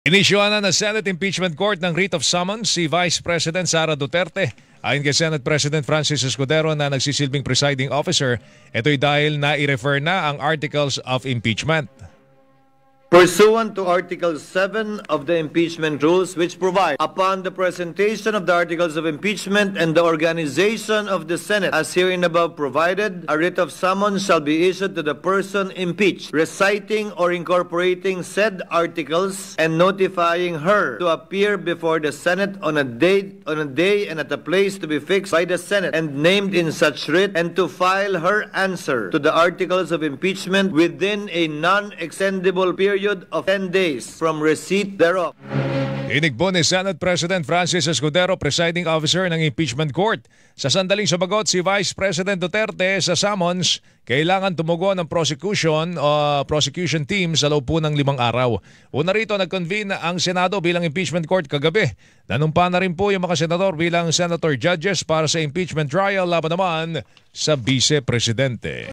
Inisyuhan na ng Senate Impeachment Court ng writ of summons si Vice President Sara Duterte. Ayon kay Senate President Francis Escudero na nagsisilbing presiding officer, ito'y dahil na-i-refer na ang Articles of Impeachment. Pursuant to Article 7 of the impeachment rules, which provide, upon the presentation of the Articles of Impeachment and the organization of the Senate, as herein above provided, a writ of summons shall be issued to the person impeached, reciting or incorporating said articles and notifying her to appear before the Senate on a day and at a place to be fixed by the Senate and named in such writ, and to file her answer to the Articles of Impeachment within a non-extendable period of 10 days from receipt thereof. Inigbo ni Senate President Francis Escudero, presiding officer ng impeachment court. Sa sandaling sumagot si Vice President Duterte sa summons, kailangan tumugon ng prosecution team sa loob po ng 5 araw. Una rito, nag-convene ang Senado bilang impeachment court kagabi. Nanumpa na rin po yung mga senador bilang senator judges para sa impeachment trial laban naman sa Vice Presidente.